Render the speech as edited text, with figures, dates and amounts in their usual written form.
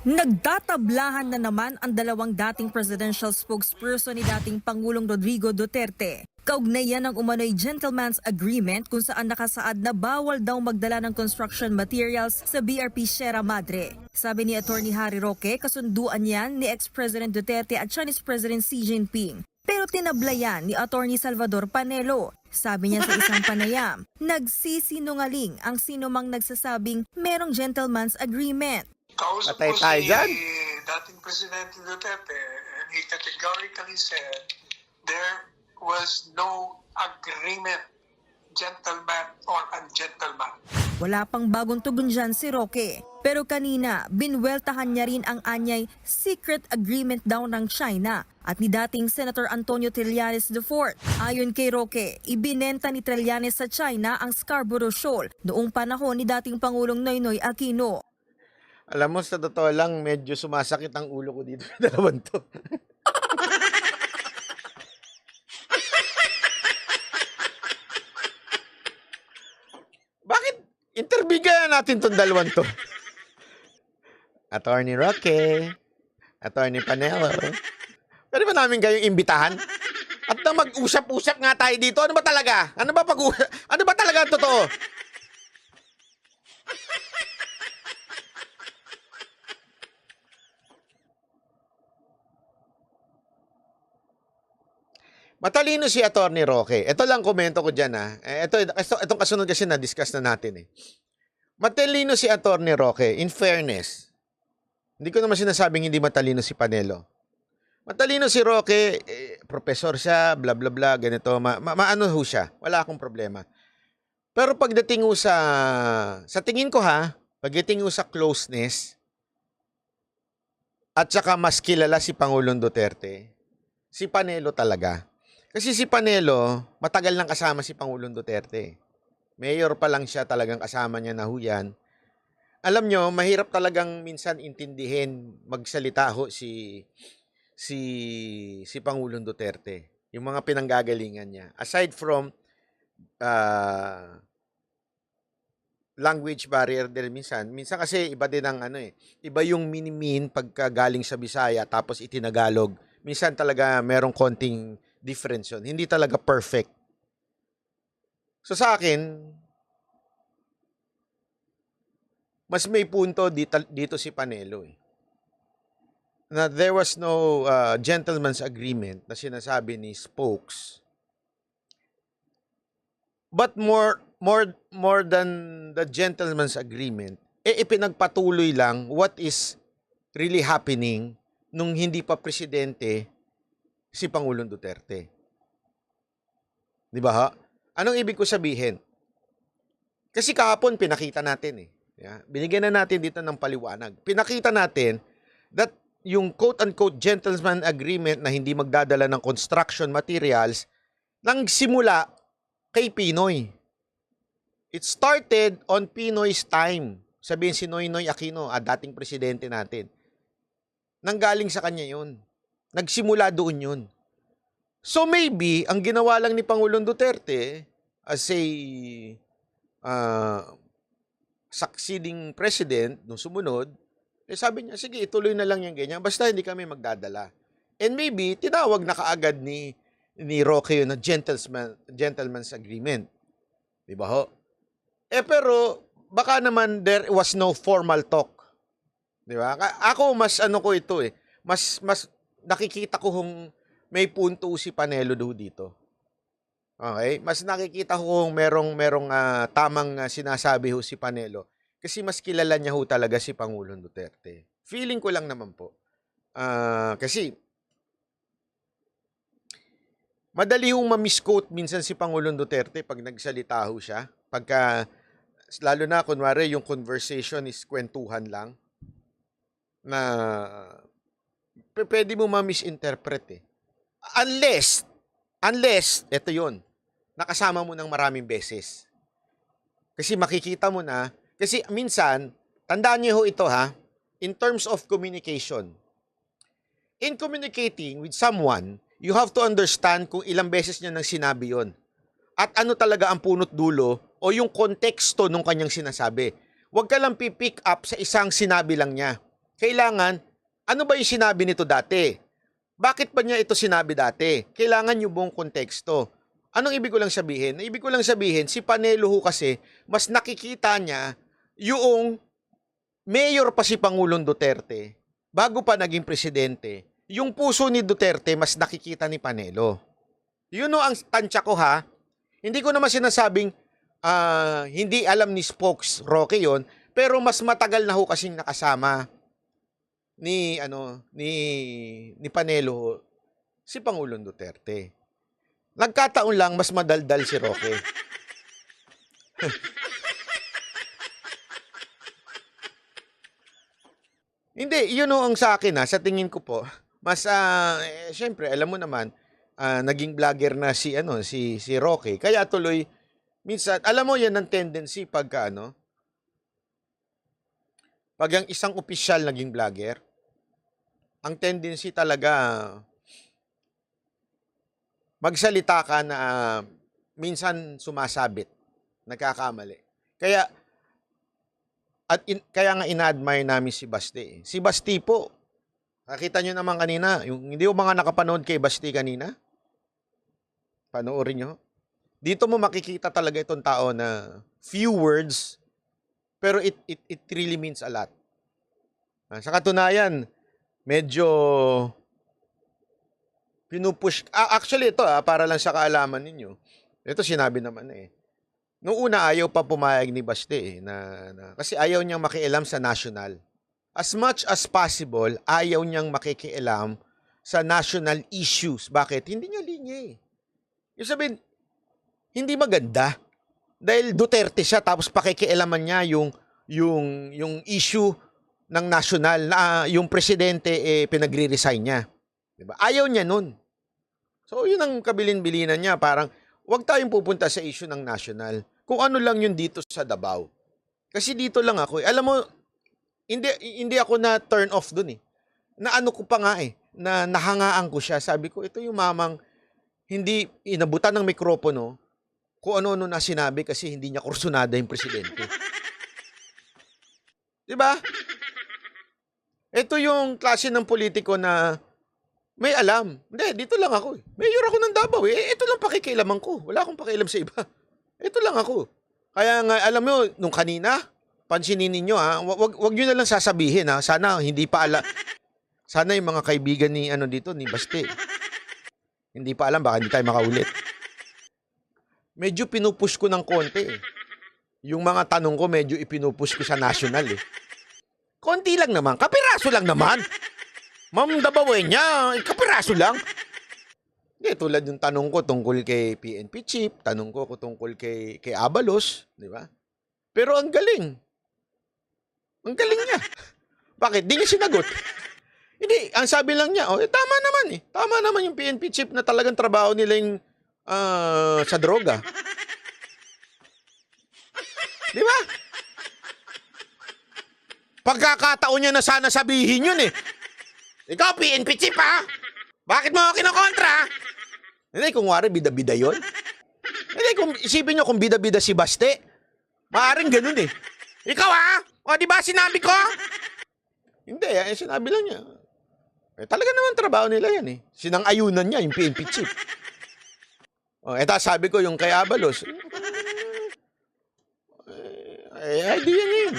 Nagtatablahan na naman ang dalawang dating presidential spokesperson ni dating Pangulong Rodrigo Duterte. Kaugnayan ng umano'y gentleman's agreement kung saan nakasaad na bawal daw magdala ng construction materials sa BRP Sierra Madre. Sabi ni Atty. Harry Roque, kasunduan yan ni ex-President Duterte at Chinese President Xi Jinping. Pero tinablayan ni Atty. Salvador Panelo. Sabi niya sa isang panayam, nagsisinungaling ang sinumang nagsasabing merong gentleman's agreement. Kausap Patay ko tayo si dyan. dating Presidente Duterte, and he categorically said there was no agreement, gentleman or ungentleman. Wala pang bagong tugon dyan si Roque. Pero kanina, binweltahan niya rin ang anyay secret agreement daw ng China at ni dating Senator Antonio Trillanes IV. Ayon kay Roque, ibinenta ni Trillanes sa China ang Scarborough Shoal noong panahon ni dating Pangulong Noynoy Aquino. Alam mo, sa totoo lang, medyo sumasakit ang ulo ko dito sa dalawang to. Bakit interbigyan natin tong dalawang to? Attorney Roque, Attorney Panelo. Pwede ba namin kayong imbitahan? At na mag-usap-usap nga tayo dito. Ano ba talaga? Ano ba talaga ang totoo? Matalino si Attorney Roque. Ito lang komento ko dyan, ha. Itong kasunod kasi na-discuss na natin, eh. Matalino si Attorney Roque, in fairness. Hindi ko naman sinasabing hindi matalino si Panelo. Matalino si Roque, professor siya, bla bla bla, ganito. Maano ho siya. Wala akong problema. Pero pagdating ho sa tingin ko, ha, pagdating ho sa closeness, at saka mas kilala si Pangulong Duterte, si Panelo talaga. Kasi si Panelo, matagal nang kasama si Pangulong Duterte. Mayor pa lang siya, talagang kasama niya na huyan. Alam nyo, mahirap talagang minsan intindihin, magsalita ho si Pangulong Duterte. Yung mga pinanggagalingan niya. Aside from language barrier din minsan kasi iba din ang iba yung minimin pagka galing sa Bisaya tapos itinagalog. Minsan talaga merong konting difference yun. Hindi talaga perfect. So sa akin, mas may punto dito si Panelo, eh. Na there was no gentleman's agreement na sinasabi ni Spokes. But more than the gentleman's agreement, ipinagpatuloy lang what is really happening nung hindi pa presidente si Pangulong Duterte. Di ba ha? Anong ibig ko sabihin? Kasi kahapon pinakita natin, eh. Yeah? Binigyan na natin dito ng paliwanag. Pinakita natin that yung quote-unquote gentleman agreement na hindi magdadala ng construction materials nang simula kay Pinoy. It started on Pinoy's time. Sabihin si Noynoy Aquino, dating presidente natin. Nanggaling sa kanya yun. Nagsimula doon yun. So maybe, ang ginawa lang ni Pangulong Duterte as a succeeding president nung sumunod, sabi niya, sige, ituloy na lang yung ganyan, basta hindi kami magdadala. And maybe, tinawag na kaagad ni Roque yun na gentleman's agreement. Di ba ho? Pero, baka naman there was no formal talk. Di ba? Ako, mas ko ito, eh. Mas nakikita ko kung may punto si Panelo dito. Okay? Mas nakikita ko kung merong tamang sinasabi ho si Panelo. Kasi mas kilala niya ho talaga si Pangulong Duterte. Feeling ko lang naman po. Kasi madali hong ma-misquote minsan si Pangulong Duterte pag nagsalita ho siya. Lalo na, kunwari, yung conversation is kwentuhan lang. Na pwede mo ma-misinterpret, eh. Unless, eto yun, nakasama mo ng maraming beses. Kasi makikita mo na, kasi minsan, tandaan niyo ho ito, ha, in terms of communication. In communicating with someone, you have to understand kung ilang beses niya nang sinabi yon. At ano talaga ang punot dulo o yung konteksto ng kanyang sinasabi. Huwag ka lang pipick up sa isang sinabi lang niya. Kailangan, ano ba yung sinabi nito dati? Bakit pa niya ito sinabi dati? Kailangan yung buong konteksto. Anong ibig ko lang sabihin? Ibig ko lang sabihin, si Panelo ho kasi, mas nakikita niya yung mayor pa si Pangulong Duterte, bago pa naging presidente, yung puso ni Duterte mas nakikita ni Panelo. Yun o ang tansya ko ha. Hindi ko naman sinasabing hindi alam ni Spokes Roque yon, pero mas matagal na ho kasing nakasama ni Panelo si Pangulong Duterte. Nagkataon lang mas madaldal si Roque. Hindi, yun ang sa akin sa tingin ko po, mas syempre alam mo naman naging vlogger na si Roque. Kaya tuloy minsan alam mo yan ang tendency pag ang isang opisyal naging vlogger, ang tendency talaga magsalita ka na minsan sumasabit, nagkakamali. Kaya nga ina-admire namin si Basti. Si Basti po, nakita nyo naman kanina, hindi ko mga nakapanood kay Basti kanina. Panoorin nyo. Dito mo makikita talaga itong tao na few words, pero it really means a lot. Sa katunayan, medyo pinupush. Actually, ito para lang sa kaalaman ninyo. Ito sinabi naman Noong una, ayaw pa pumayag ni Basti kasi ayaw niyang makialam sa national. As much as possible, ayaw niyang makikialam sa national issues. Bakit? Hindi niya linya Yung sabihin, hindi maganda. Dahil Duterte siya, tapos pakikialaman niya yung issue ng national na yung presidente pinagre-resign niya. Diba? Ayaw niya nun. So, yun ang kabilin-bilinan niya. Parang, huwag tayong pupunta sa issue ng national. Kung ano lang yun dito sa Davao. Kasi dito lang ako. Alam mo, hindi ako na turn off dun Na ano ko pa nga na nahangaan ko siya. Sabi ko, ito yung mamang hindi inabutan ng mikropono kung ano-ano na sinabi kasi hindi niya kursunada yung presidente. Diba? Ito yung klase ng politiko na may alam. Hindi, dito lang ako Mayor ako ng Davao ito lang pakikialaman ko. Wala akong pakialam sa iba. Ito lang ako. Kaya nga, alam mo, nung kanina, pansinin ninyo wag nyo na lang sasabihin Sana hindi pa alam. Sana yung mga kaibigan ni ni Basti. Hindi pa alam, baka hindi tayo makaulit. Medyo pinupush ko ng konti Yung mga tanong ko, medyo ipinupush ko sa national Konti lang naman. Kapiraso lang naman. Ma'am Dabawenyo, kapiraso lang. Hindi, tulad yung tanong ko tungkol kay PNP Chief, tanong ko tungkol kay Abalos, di ba? Pero ang galing. Ang galing niya. Bakit? Di niya sinagot. Hindi, ang sabi lang niya, tama naman Tama naman yung PNP Chief na talagang trabaho nila yung sa droga. Di ba? Pagkakataon niya na sana sabihin yun Ikaw, PNP Chief Bakit mo ako kinokontra? Hindi, kung wari, bida-bida yun. Hindi, kung isipin nyo kung bida-bida si Basti, maaaring ganun Ikaw O, di ba sinabi ko? Hindi, sinabi lang niya. Talaga naman trabaho nila yan Sinang-ayunan niya, yung PNP Chief. Eto, sabi ko yung kay Abalos. Di yan